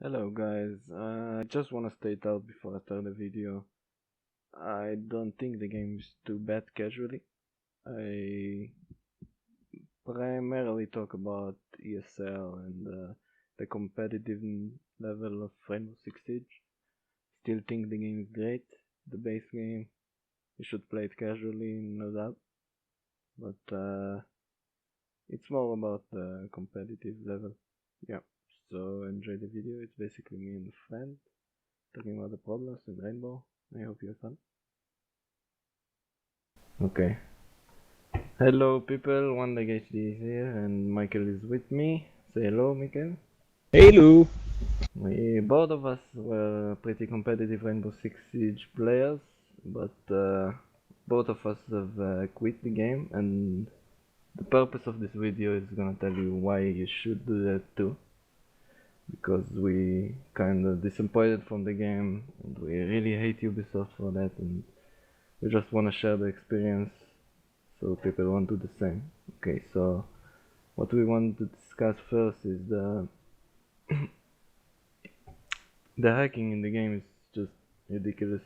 Hello guys, I just want to state out before I start the video, I don't think the game is too bad casually. I primarily talk about ESL and the competitive level of Rainbow Six Siege. Still think the game is great, the base game. You should play it casually, no doubt. But it's more about the competitive level. Yeah, so enjoy the video. It's basically me and a friend talking about the problems in Rainbow. I hope you have fun. Okay. Hello people, One Leg HD is here and Michael is with me. Say hello, Michael. Hello! Both of us were pretty competitive Rainbow Six Siege players, but both of us have quit the game, and the purpose of this video is gonna tell you why you should do that too. Because we kinda disappointed from the game and we really hate Ubisoft for that, and we just wanna share the experience so people won't do the same. Okay, so what we want to discuss first is the hacking in the game is just ridiculous.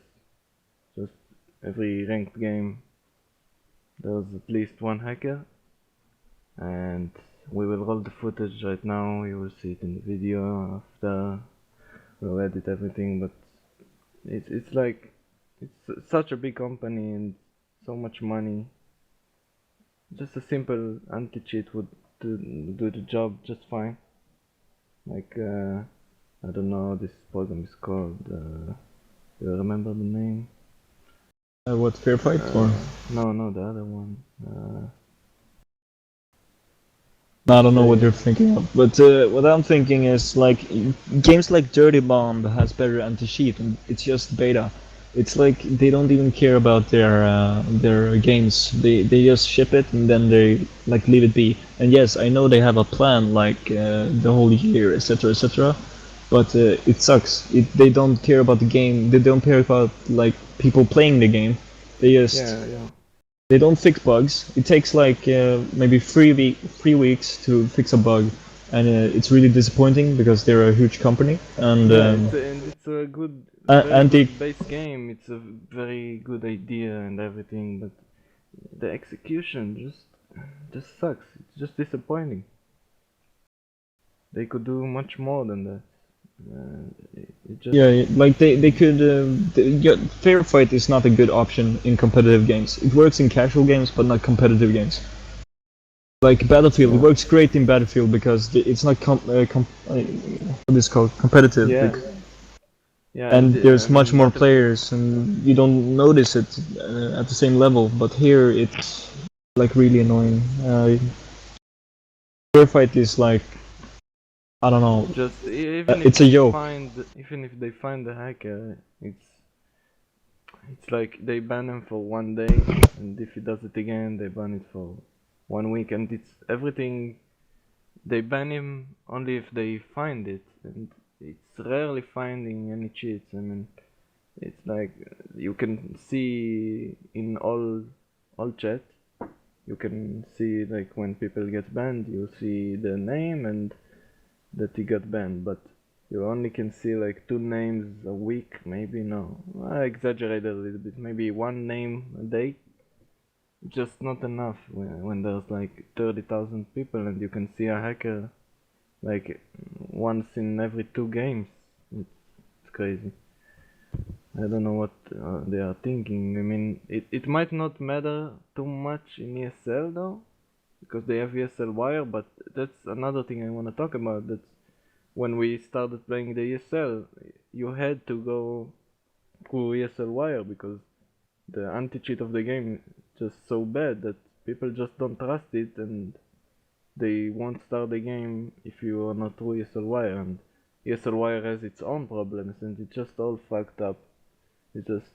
Just every ranked game there's at least one hacker, and we will roll the footage right now. You will see it in the video after we'll edit everything, but it's like it's such a big company and so much money. Just a simple anti-cheat would do the job just fine. Like, I don't know how this program is called. Do you remember the name? What, Fair Fight or? No, the other one. I don't know what you're thinking of, but what I'm thinking is like games like Dirty Bomb has better anti-cheat, and it's just beta. It's like they don't even care about their games. They just ship it and then they like leave it be. And yes, I know they have a plan like the whole year, etc., etc. But it sucks. They don't care about the game. They don't care about like people playing the game. They just Yeah. They don't fix bugs. It takes like maybe 3 weeks to fix a bug, and it's really disappointing because they're a huge company. And Yeah, it's a very and they good base game. It's a very good idea and everything, but the execution just sucks. It's just disappointing. They could do much more than that. It just yeah, like they could. Yeah, fair fight is not a good option in competitive games. It works in casual games, but not competitive games. Like Battlefield, it yeah. works great in Battlefield because it's not what is it called competitive. Yeah, yeah, And I there's much mean more Battlefield. players and you don't notice it at the same level, but here it's like really annoying. Fair fight is like, I don't know, Just it's a joke. even if they find the hacker, it's like they ban him for 1 day, and if he does it again, they ban it for 1 week, and it's everything. They ban him only if they find it, and it's rarely finding any cheats. I mean, it's like you can see in all chat. You can see like when people get banned, you see the name and that he got banned, but you only can see like 2 names a week, maybe. No, I exaggerated a little bit, maybe 1 name a day. Just not enough when there's like 30,000 people and you can see a hacker like once in every 2 games. It's crazy. I don't know what they are thinking. I mean, it might not matter too much in ESL though, because they have ESL Wire, but that's another thing I want to talk about. That's when we started playing the ESL, you had to go through ESL Wire because the anti-cheat of the game is just so bad that people just don't trust it, and they won't start the game if you are not through ESL Wire, and ESL Wire has its own problems and it's just all fucked up. It just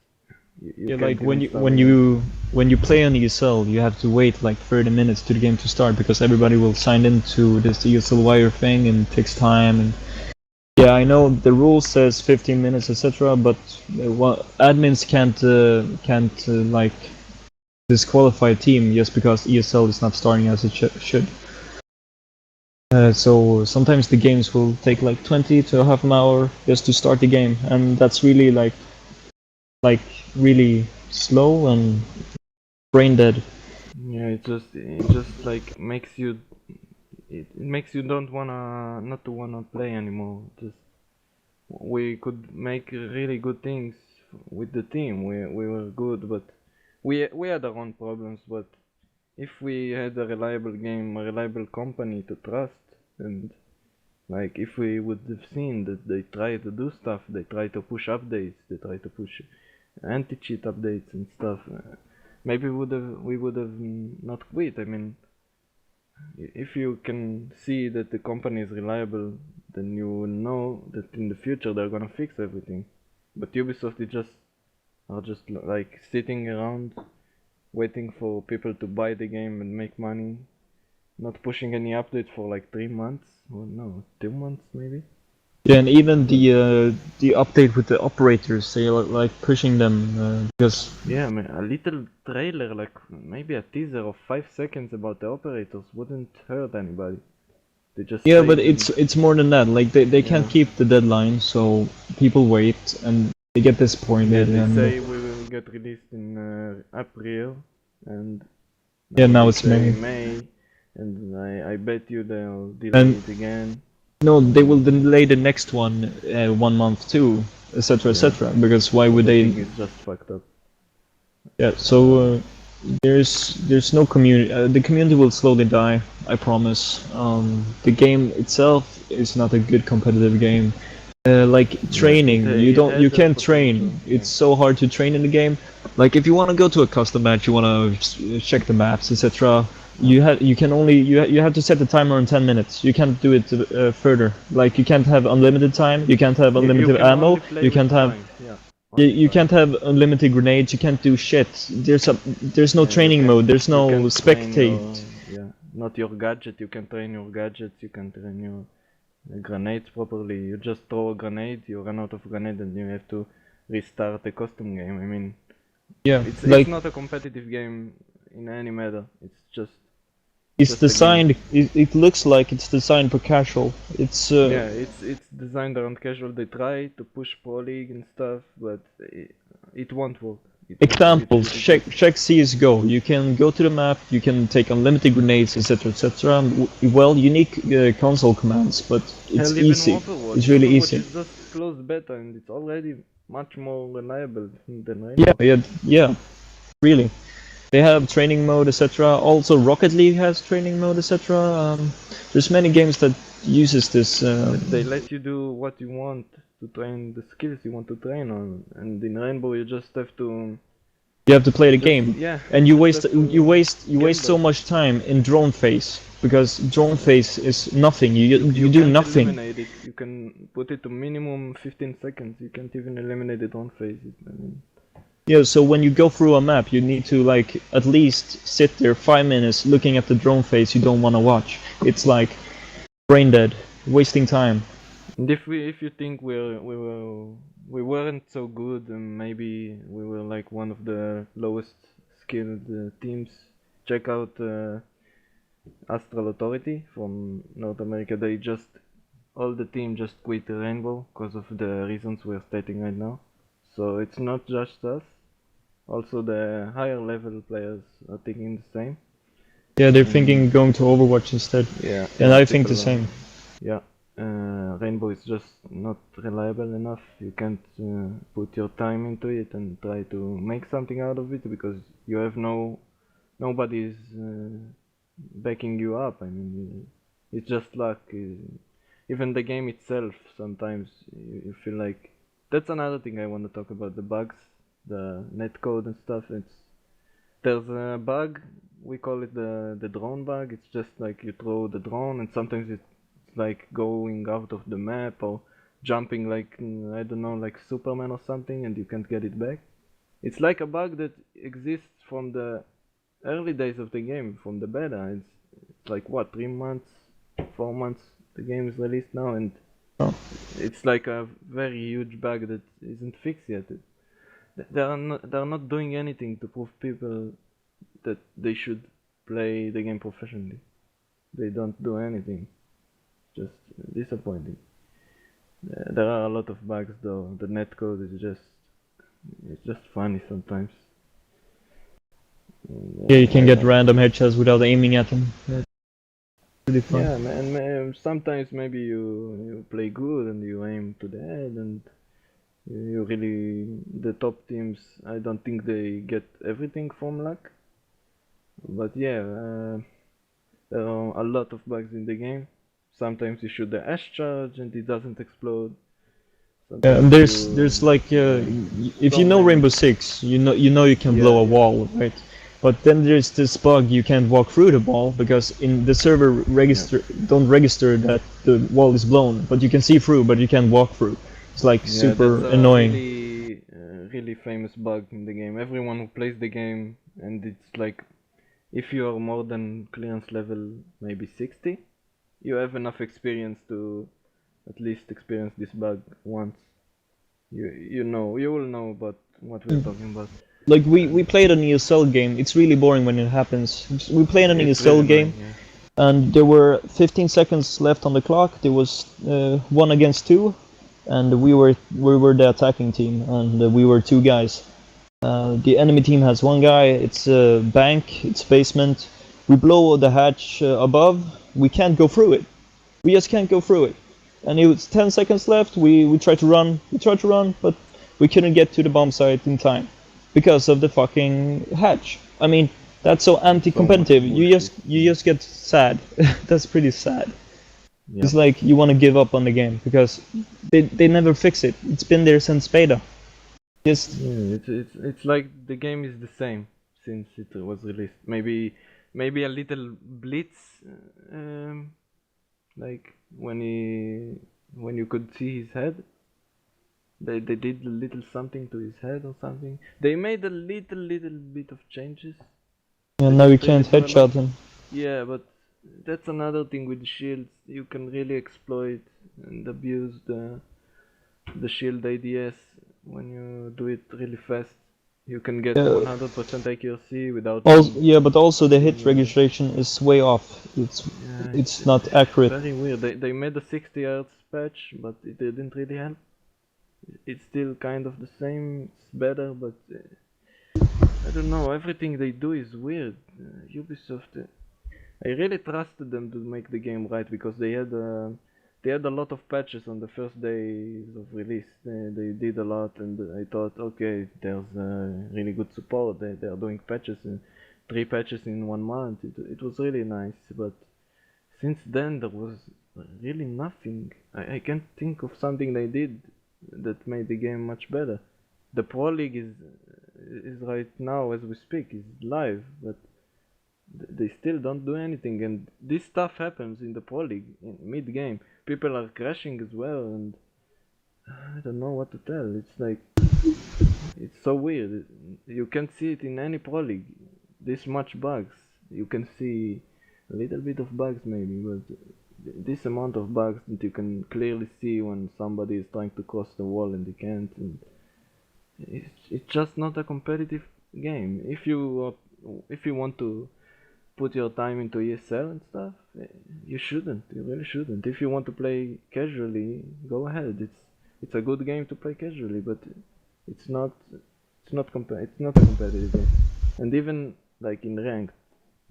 you Yeah, can't like even start the game. when you play on ESL, you have to wait like 30 minutes to the game to start because everybody will sign into this ESL wire thing and it takes time. And yeah, I know the rule says 15 minutes, etc. But admins can't like disqualify a team just because ESL is not starting as it should. So sometimes the games will take like 20 to a half an hour just to start the game, and that's really like really slow and brain dead. Yeah, it just like it makes you don't wanna not to wanna play anymore. Just we could make really good things with the team. We were good, but we had our own problems. But if we had a reliable game, a reliable company to trust, and like if we would have seen that they try to do stuff, they try to push updates, they try to push anti-cheat updates and stuff. Maybe we would have not quit. I mean, if you can see that the company is reliable, then you will know that in the future they're gonna fix everything. But Ubisoft is just are just like sitting around waiting for people to buy the game and make money, not pushing any update for like 3 months. Well, no, 2 months maybe. Yeah, and even the update with the operators, they are like pushing them because Yeah, man, a little trailer, like maybe a teaser of 5 seconds about the operators wouldn't hurt anybody. They just yeah, say but them. it's more than that. Like they Yeah. can't keep the deadline, so people wait and they get Yeah, disappointed, they and say we will get released in April, and yeah, now now they it's say May. May, and I bet you they'll delay And it again. no, they will And delay the next one 1 month too, etc., yeah, etc. Because why would they? everything is just fucked up. Yeah, so there's no community. The community will slowly die. I promise. The game itself is not a good competitive game. Like Yeah, training, it you has a can't train. potential. Yeah, It's so hard to train in the game. Like if you want to go to a custom match, you want to check the maps, etc. yeah. You can only you have to set the timer on 10 minutes. You can't do it further. Like you can't have unlimited time. You can't have You unlimited can ammo. only play You with can't have time. Yeah, only you time. can't have unlimited grenades. You can't do shit. There's no Yeah, training mode. There's you no can't train spectate. your yeah, not your gadget. You can train your gadgets. You can train your grenades properly. You just throw a grenade, you run out of grenade, and you have to restart the custom game. I mean, Yeah, it's like not a competitive game in any matter. It's it's just a game. designed. It looks like it's designed for casual. It's Yeah, it's designed around casual. They try to push Pro League and stuff, but it won't work. It examples. really just Check CS:GO. You can go to the map. You can take unlimited grenades, etc., etc. Well, unique console commands, but it's hell even easy. Overwatch. It's really Overwatch easy. is just closed beta and it's already much more reliable than Yeah, Rainbow. yeah, yeah. Really. They have training mode, etc. Also, Rocket League has training mode, etc. There's many games that uses this. They let you do what you want to train the skills you want to train on, and in Rainbow you just have to You have to play the just game, yeah and you just have to you waste so gamble. much time in drone phase because drone phase is nothing. You You do can't nothing. eliminate it. You can put it to minimum 15 seconds. You can't even eliminate it on phases. I mean, Yeah, so when you go through a map, you need to like at least sit there 5 minutes looking at the drone phase you don't want to watch. It's like brain dead, wasting time. and if you think we weren't so good, and maybe we were like one of the lowest skilled teams, check out Astral Authority from North America. They just all the team just quit Rainbow because of the reasons we're stating right now. So it's not just us. Also the higher level players are thinking the same. Yeah, they're And thinking going to Overwatch instead, yeah, and yeah, I think the people are. same. Yeah, Rainbow is just not reliable enough. You can't put your time into it and try to make something out of it because you have nobody's backing you up. I mean, it's just luck. Even the game itself, sometimes you feel like that's another thing I want to talk about, the bugs, the netcode and stuff. There's a bug, we call it the drone bug. It's just like you throw the drone and sometimes it's like going out of the map or jumping like I don't know, like Superman or something, and you can't get it back. It's like a bug that exists from the early days of the game, from the beta. It's like what, 3 months, 4 months the game is released now, and Oh. it's like a very huge bug that isn't fixed yet. They're not doing anything to prove people that they should play the game professionally. They don't do anything. just disappointing. There are a lot of bugs though. The netcode is just funny sometimes. And, Yeah, you can get random headshots without aiming at them. That's pretty fun. yeah, and sometimes maybe you play good and you aim to the head and you really the top teams. I don't think they get everything from luck, but yeah, there are a lot of bugs in the game. Sometimes you shoot the ash charge and it doesn't explode. Yeah, and Sometimes there's you like if so you know many. Rainbow Six, you know you can blow Yeah, a yeah, wall, right? But then there's this bug you can't walk through the wall because in the server yeah. register don't register that the wall is blown, but you can see through, but you can't walk through. It's like Yeah, that's super a annoying. really famous bug in the game. Everyone who plays the game, and it's like if you are more than clearance level maybe 60, you have enough experience to at least experience this bug once. You will know about what we're talking about. Like we And played an ESL game. It's really boring when it happens. We played an it's ESL really game, annoying, yeah. and there were 15 seconds left on the clock. There was 1 against 2, and we were the attacking team, and we were 2 guys. The enemy team has 1 guy. It's a bank. It's basement. We blow the hatch above. We can't go through it. We just can't go through it. And it was 10 seconds left. We tried to run. We tried to run, but we couldn't get to the bomb site in time because of the fucking hatch. I mean, that's so So much anti-competitive. You bullshit. just you just get sad. That's pretty sad. Yeah. It's like you want to give up on the game because they never fix it. It's been there since beta. Just Yeah, it's like the game is the same since it was released. Maybe a little blitz, like when you could see his head. They did a little something to his head or something. They made a little bit of changes. and The now you the can't headshot develop him. Yeah, but that's another thing with shields. You can really exploit and abuse the shield ADS when you do it really fast. You can get Uh, 100% accuracy without Also, even yeah, but also the hit doing. registration is way off. It's Yeah, it's not accurate. very weird. They made a 60 Hz patch, but it didn't really help. It's still kind of the same. It's better, but I don't know. Everything they do is weird. Ubisoft. I really trusted them to make the game right because they had a lot of patches on the first days of release. They did a lot, and I thought, okay, there's really good support. They are doing patches, 3 patches in 1 month. It was really nice, but since then there was really nothing. I can't think of something they did that made the game much better. The Pro League is right now as we speak is live, but they still don't do anything, and this stuff happens in the Pro League in mid game. People are crashing as well, and I don't know what to tell. It's like it's so weird. You can't see it in any Pro League. This much bugs. You can see a little bit of bugs maybe, but this amount of bugs that you can clearly see when somebody is trying to cross the wall and they can't. And it's just not a competitive game. If you want to put your time into ESL and stuff, you shouldn't. You really shouldn't. If you want to play casually, go ahead. It's a good game to play casually, but it's not it's not a competitive game. And even like in ranked,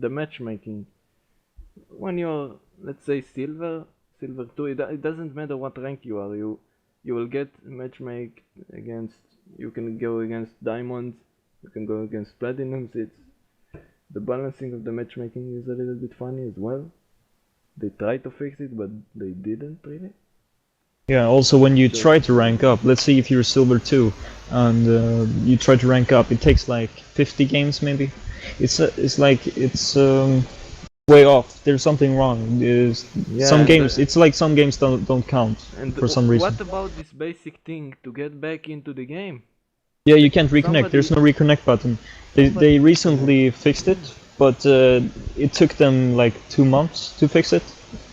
the matchmaking when you're let's say silver 2, it doesn't matter what rank you are. You will get matchmake against. You can go against diamonds. You can go against platinums. It's the balancing of the matchmaking is a little bit funny as well. They tried to fix it, but they didn't really. Yeah. Also, when you So try to rank up, let's say if you're silver 2, and you try to rank up, it takes like 50 games maybe. It's like it's way off. There's something wrong. There's yeah, some games. It's like some games don't count and for some reason. what about this basic thing to get back into the game? Yeah, you can't reconnect. There's Somebody no reconnect button. They somebody reconnect. recently fixed it, but it took them like 2 months to fix it.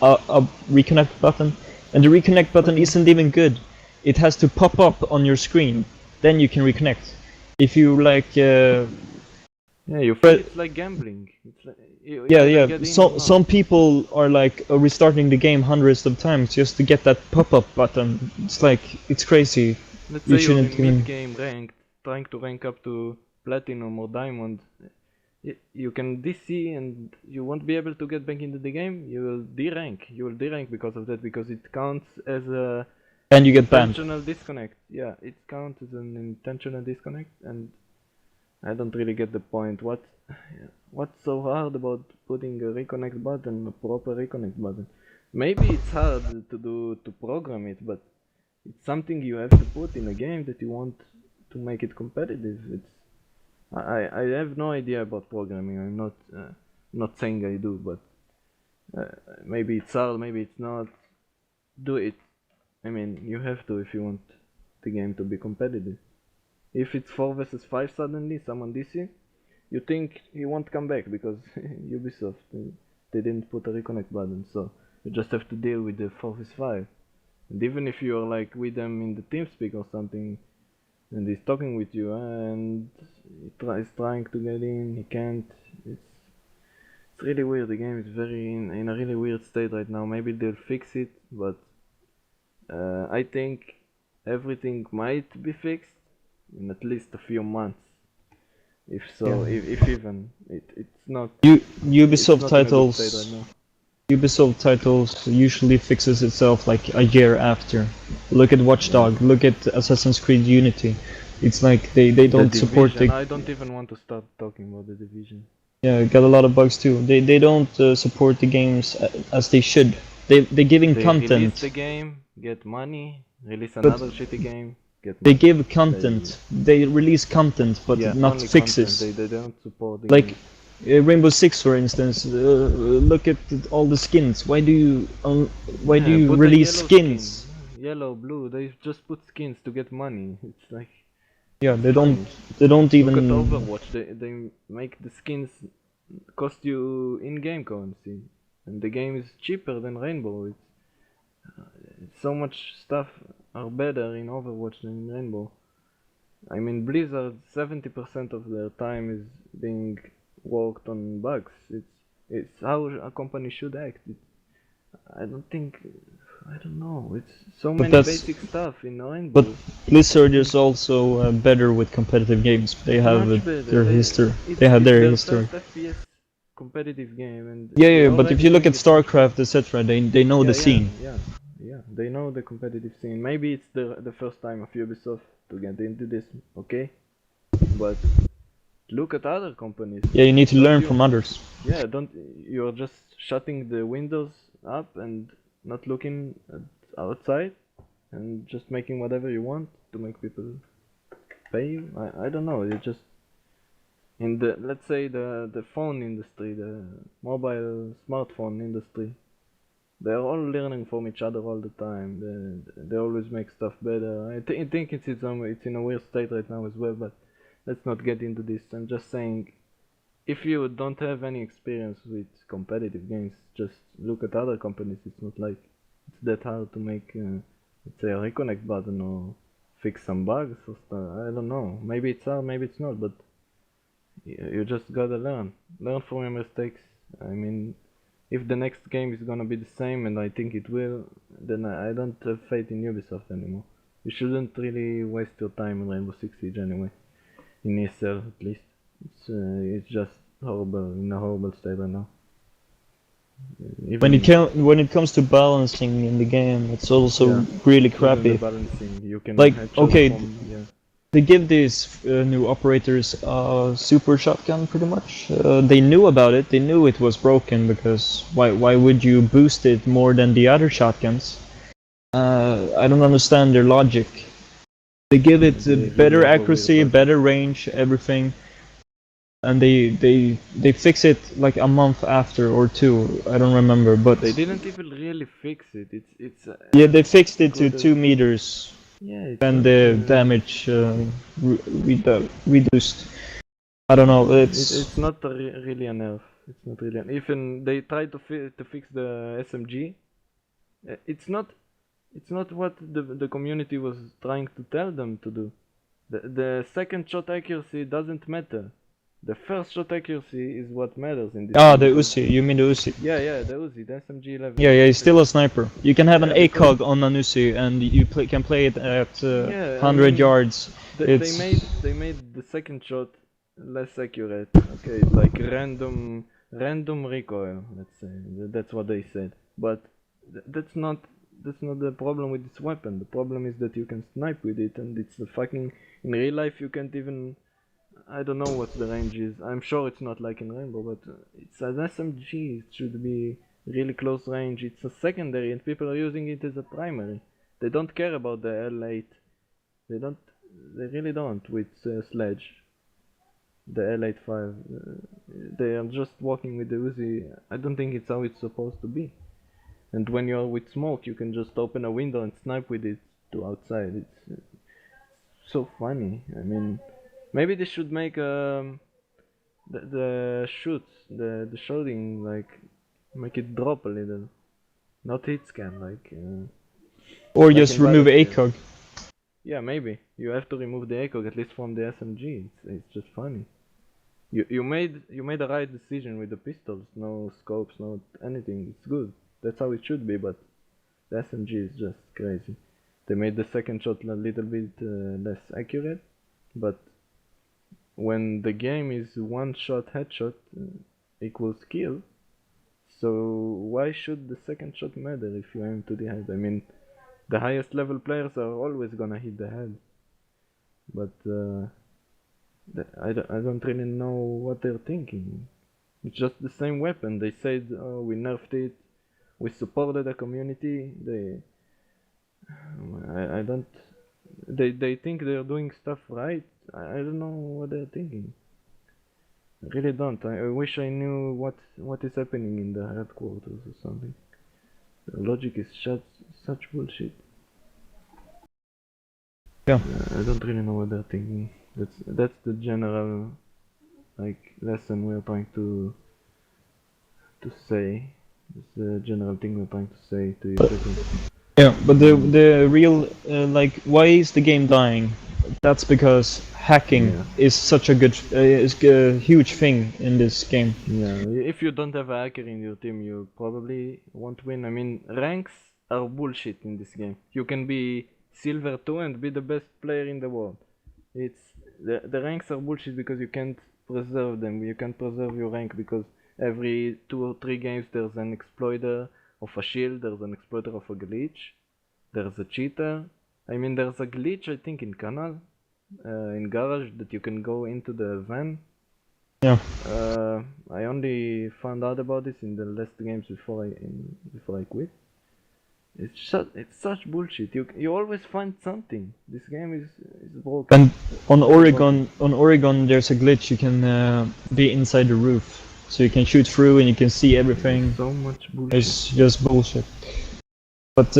A reconnect button, and the reconnect button Okay. isn't even good. It has to pop up on your screen, then you can reconnect. If you like Yeah, you feel But it's like gambling. It's like you yeah, either yeah. get in or So not. some people are like restarting the game hundreds of times just to get that pop-up button. It's like it's crazy. Let's You say you're shouldn't in even. mid-game ranked, trying to rank up to platinum or diamond. You can DC and you won't be able to get back into the game. You will D-rank. You will D-rank because of that, because it counts as a And you get banned. intentional disconnect. Yeah, it counts as an intentional disconnect, and I don't really get the point. What's so hard about putting a reconnect button, a proper reconnect button? Maybe it's hard to program it, but it's something you have to put in a game that you want to make it competitive. I have no idea about programming. I'm not saying I do, but maybe it's hard, maybe it's not. Do it. I mean, you have to if you want the game to be competitive. If it's 4 versus 5 suddenly, someone DC, you think he won't come back because Ubisoft, they didn't put a reconnect button, so you just have to deal with the 4 vs 5. And even if you're like with them in the TeamSpeak or something, and he's talking with you and he's trying to get in, he can't. It's really weird. The game is very in a really weird state right now. Maybe they'll fix it, but I think everything might be fixed in at least a few months. If Yeah. so, if even it's not it's Ubisoft not in a good state right titles. now. Ubisoft titles usually fixes itself like a year after. Look at Yeah. Watchdog. Look at Assassin's Creed Unity. It's like they The don't support Division. the. I don't even want to start talking about the Division. Yeah, got a lot of bugs too. They don't support the games as they should. They're giving They release content, the game, get money, release but another shitty game, get they money. give They content. They release content, but Yeah, not only content. fixes. They don't support the Like game. Rainbow Six, for instance. Look at all the skins. Why do Yeah, you put a release yellow skin. skins? Yellow, blue. They just put skins to get money. It's like Yeah, it's funny. they don't Look at even. Overwatch. They make the skins cost you in-game currency, and the game is cheaper than Rainbow. It's so much stuff are better in Overwatch than in Rainbow. I mean, Blizzard 70% of their time is being worked on bugs. It's how a company should act. I don't think I don't know. It's so But many that's basic stuff in but Rainbow. I Blizzard is think also better with competitive games. They have much better. their history. They It's have it's their their history. first FPS competitive game, and Yeah, yeah. they're But if already you look doing at it much better. StarCraft, etc., they know the Yeah, yeah, scene. yeah, yeah. They know the competitive scene. Maybe it's the first time of Ubisoft to get into this. Okay, but look at other companies. Yeah, you need to Don't learn you? from others. Yeah, don't you're just shutting the windows up and not looking at outside and just making whatever you want to make people pay you? I don't know. You just in the let's say the phone industry, the mobile smartphone industry, they're all learning from each other all the time. They always make stuff better. I think it's in a weird state right now as well, but let's not get into this. I'm just saying, if you don't have any experience with competitive games, just look at other companies. It's not like it's that hard to make, let's say, a reconnect button or fix some bugs or stuff. I don't know. Maybe it's hard, maybe it's not, but you just gotta learn from your mistakes. I mean, if the next game is gonna be the same, and I think it will, then I don't have faith in Ubisoft anymore. You shouldn't really waste your time in Rainbow Six Siege anyway. In ESL at least. It's just horrible, in a horrible state right now. Even When it comes to balancing in the game, it's also yeah, really even the crappy. balancing you can Like headshot okay, from yeah. they give these new operators a super shotgun pretty much. They knew about it. They knew it was broken because why would you boost it more than the other shotguns? I don't understand their logic. They give it They really better have a weird accuracy, logic. better range, everything, and they fix it like a month after or two. I don't remember, but They didn't even really fix it. It's yeah, as they fixed it to good as 2 meters yeah. It's and not. the damage reduced. I don't know. It's not really a nerf. It's not really even they tried to fix the SMG. It's not. It's not what the community was trying to tell them to do. The second shot accuracy doesn't matter. The first shot accuracy is what matters in this Ah, game. the Because Uzi. You mean the Uzi? yeah, the Uzi, the SMG 11. Yeah, he's still a sniper. You can have an Yeah, because ACOG on an Uzi, and you can play it at yeah, I 100 mean, yards. It's they made the second shot less accurate. Okay, like random recoil. Let's say that's what they said. But that's not the problem with this weapon. The problem is that you can snipe with it, and it's the fucking in real life you can't even. I don't know what the range is. I'm sure it's not like in Rainbow, but it's an SMG. It should be really close range. It's a secondary, and people are using it as a primary. They don't care about the L8. They don't. They really don't with Sledge. The L85. They are just walking with the Uzi. I don't think it's how it's supposed to be. And when you're with smoke, you can just open a window and snipe with it to outside. It's so funny. I mean, maybe they should make the shoots, the shooting, like make it drop a little, not hit scan or like just in remove Battlefield. ACOG. Yeah, maybe you have to remove the echo at least from the SMG. It's just funny. You made a right decision with the pistols. No scopes, no anything. It's good. That's how it should be. But the SMG is just crazy. They made the second shot a little bit less accurate, but when the game is one shot headshot equals kill, so why should the second shot matter if you aim to the head? I mean, the highest level players are always gonna hit the head, but I don't really know what they're thinking. It's just the same weapon. They said, oh, we nerfed it, we supported the community. I don't. They think they're doing stuff right. I don't know what they're thinking. I really don't. I wish I knew what is happening in the headquarters or something. The logic is such bullshit. Yeah. I don't really know what they're thinking. That's the general like lesson we're trying to say. It's the general thing we're trying to say to you people. Yeah, but the real like why is the game dying? That's because hacking Yeah, is such a good is a huge thing in this game. yeah. If you don't have a hacker in your team, you probably won't win. I mean, ranks are bullshit in this game. You can be silver 2 and be the best player in the world. It's the ranks are bullshit because you can't preserve them. You can't preserve your rank because every 2 or 3 games there's an exploiter of a shield, there's an exploiter of a glitch, there's a cheater. I mean, there's a glitch I think in Canal, in Garage that you can go into the van. Yeah. I only found out about this in the last games before I quit. It's such bullshit. You always find something. This game is broken. And on Really broken. Oregon, there's a glitch. You can be inside the roof, so you can shoot through and you can see There's everything. so much bullshit. It's just bullshit. But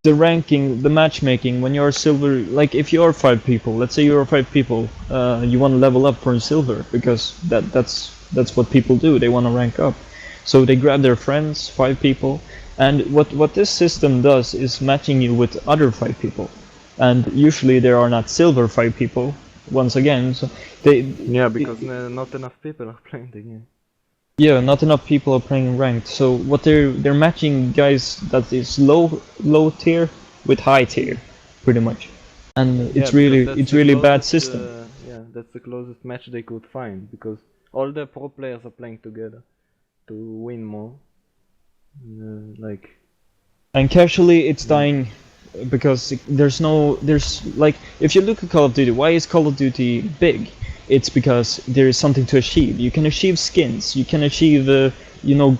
the ranking, the matchmaking, when you're silver, like if you're 5 people, let's say you're 5 people, you want to level up for silver because that's what people do. They want to rank up, so they grab their friends, 5 people, and what this system does is matching you with other 5 people, and usually there are not silver 5 people. Once again, so they Yeah, because not enough people are playing the game. yeah, not enough people are playing ranked. So what they're matching guys that is low tier with high tier, pretty much, and Yeah, because that's it's the closest. bad system. Yeah, that's the closest match they could find because all the pro players are playing together to win more. Like And casually it's dying because there's like if you look at Call of Duty, why is Call of Duty big? It's because there is something to achieve. You can achieve skins, you can achieve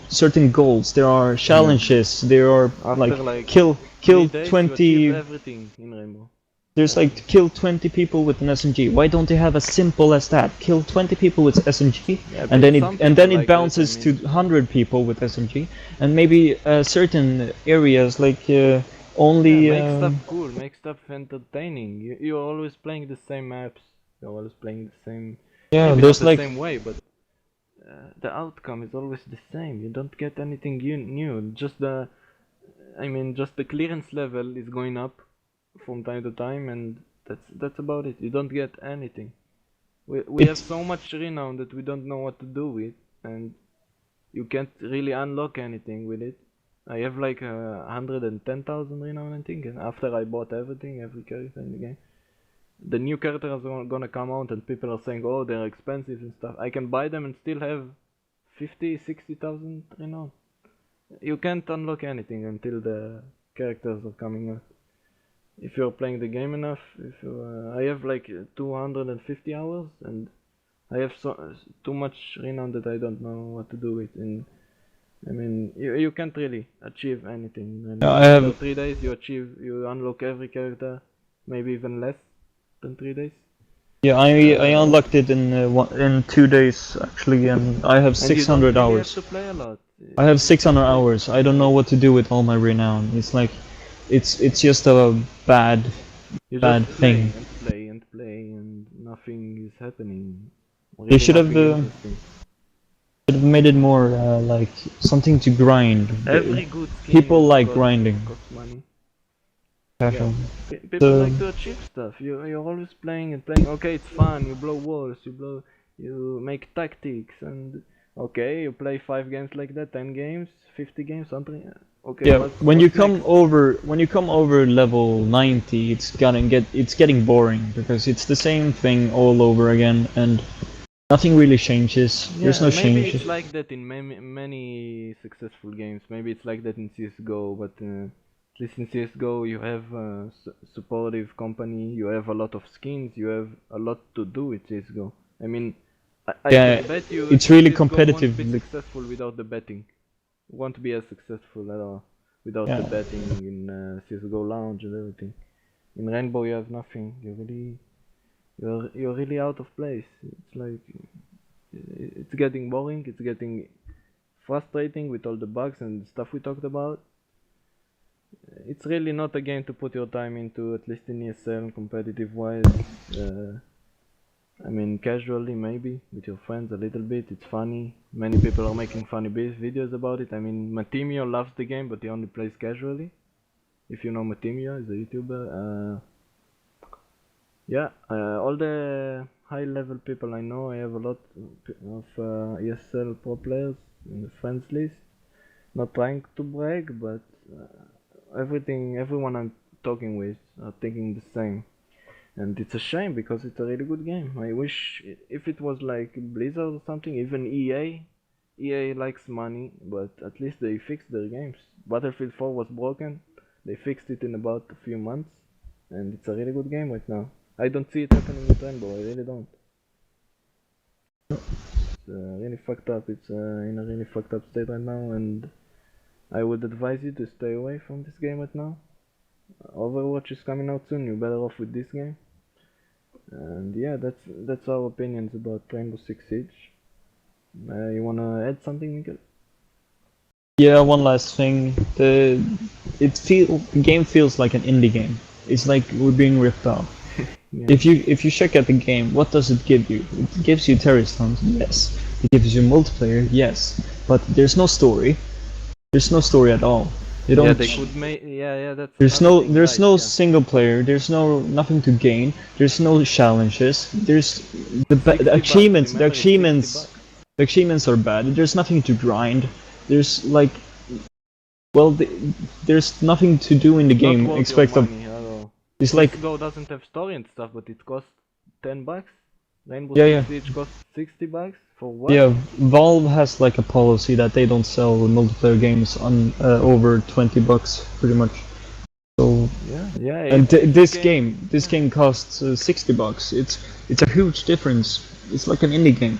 certain goals. There are challenges. There are after like like kill 3 days, you achieve 20. everything in Rainbow. There's like kill 20 people with an SMG. Why don't they have as simple as that? Kill 20 people with SMG, Yeah, and but some people then it like that. I bounces to mean, 100 people with SMG, and maybe certain areas like yeah, only. make stuff cool, make stuff entertaining. You're always playing the same maps. You're always playing the same, Yeah, maybe not there's the like same way, but the outcome is always the same. You don't get anything new. I mean, just the clearance level is going up from time to time, and that's about it. You don't get anything. We have so much renown that we don't know what to do with, and you can't really unlock anything with it. I have like 110,000 renown, I think, and after I bought everything, every character in the game. The new characters are gonna come out and people are saying, oh, they're expensive and stuff. I can buy them and still have 50, 60,000 renown. You can't unlock anything until the characters are coming out. If you're playing the game enough, I have like 250 hours and I have too much renown that I don't know what to do with. And I mean, you can't really achieve anything. And I after have 3 days, you unlock every character, maybe even less than 3 days. yeah I Uh, unlocked it in 2 days actually, and I have and you don't 600 really have hours. to play a lot. I have It's 600 like hours. I don't know what to do with all my renown. It's like it's just a you bad just thing. play and play and play, and nothing is happening. They Really, should have nothing interesting. made it more like something to grind. Every good People skin like grinding. costs money. Yeah, Casual. people So like to achieve stuff. You're always playing and playing. Okay, it's fun. You blow walls. You make tactics, and okay, you play 5 games like that, 10 games, 50 games, something. Okay, yeah, what's next? when you come over level 90, it's getting boring because it's the same thing all over again, and nothing really changes. There's Yeah, no maybe it's changes. like that in many successful games. Maybe it's like that in CS:GO, but at least in CS:GO you have a supportive company. You have a lot of skins. You have a lot to do with CS:GO. I mean, I Yeah, can bet you it's really CS:GO won't competitive. be successful without the betting. Won't be as successful at all without the Yeah, betting in CS:GO Lounge and everything. In Rainbow you have nothing. You're really out of place. It's like it's getting boring. It's getting frustrating with all the bugs and stuff we talked about. It's really not a game to put your time into, at least in ESL competitive wise. Uh, I mean, casually maybe with your friends a little bit. It's funny. Many people are making funny videos about it. I mean, Matimio loves the game, but he only plays casually. If you know Matimio, he's a YouTuber. Yeah, all the high level people I know, I have a lot of ESL pro players in the friends list. Not trying to brag, but everyone I'm talking with are thinking the same. And it's a shame because it's a really good game. I wish if it was like Blizzard or something, even EA. EA likes money, but at least they fixed their games. Battlefield 4 was broken. They fixed it in about a few months, and it's a really good game right now. I don't see it happening with Rainbow. I really don't. It's really fucked up. It's in a really fucked up state right now, and I would advise you to stay away from this game right now. Overwatch is coming out soon. You're better off with this game. And yeah, that's our opinions about Rainbow Six Siege. You wanna add something, Miguel? yeah. One last thing. The game feels like an indie game. It's like we're being ripped off. Yeah. If you check out the game, what does it give you? It gives you terrorist hunt, yes. It gives you multiplayer, yes. But there's no story. There's no story at all. They Yeah, don't. they could make. Yeah, that's There's another no thing, there's right? no Yeah, single player. There's nothing to gain. There's no challenges. There's the 60 bucks. achievements. Remember, it's 60 bucks. The achievements are bad. There's nothing to grind. There's like well, there's nothing to do in the It's not game worth your except of money at all. it's like CS:GO doesn't have story and stuff, but it costs 10 bucks. Rainbow yeah, Six yeah. Siege costs 60 bucks for what? Yeah, Valve has like a policy that they don't sell multiplayer games on over 20 bucks pretty much. So Yeah. and If a game, this yeah, game costs 60 bucks. It's a huge difference. It's like an indie game.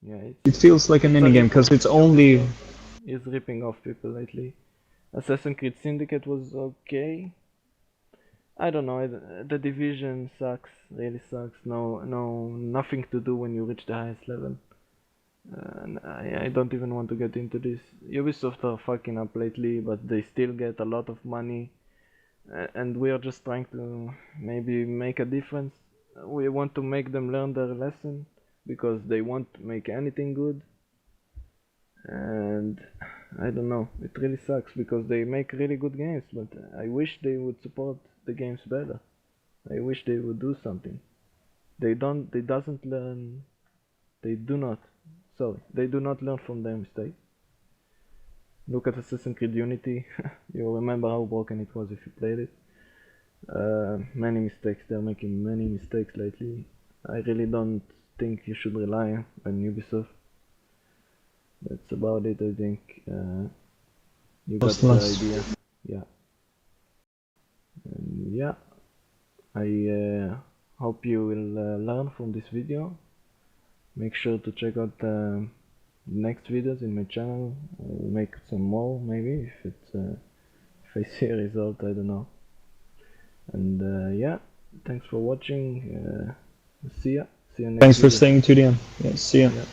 yeah, It feels like an it's a indie game because rip-off. it's only Ubisoft is ripping off people lately. Assassin's Creed Syndicate was okay. I don't know. The division sucks. Really sucks. Nothing to do when you reach the highest level. I don't even want to get into this. Ubisoft are fucking up lately, but they still get a lot of money, and we are just trying to maybe make a difference. We want to make them learn their lesson because they won't make anything good, and I don't know. It really sucks because they make really good games, but I wish they would support the games better. I wish they would do something. They doesn't learn. They do not. Sorry, they do not learn from their mistakes. Look at Assassin's Creed Unity. You remember how broken it was if you played it. Many mistakes. They're making many mistakes lately. I really don't think you should rely on Ubisoft. That's about it. I think you got the idea. Yeah. And yeah. I hope you will learn from this video. Make sure to check out next videos in my channel. I'll make some more maybe if if I see a result. I don't know. And yeah, thanks for watching. See ya. See you next Thanks for video. staying to the end. Yeah, see ya. Yeah.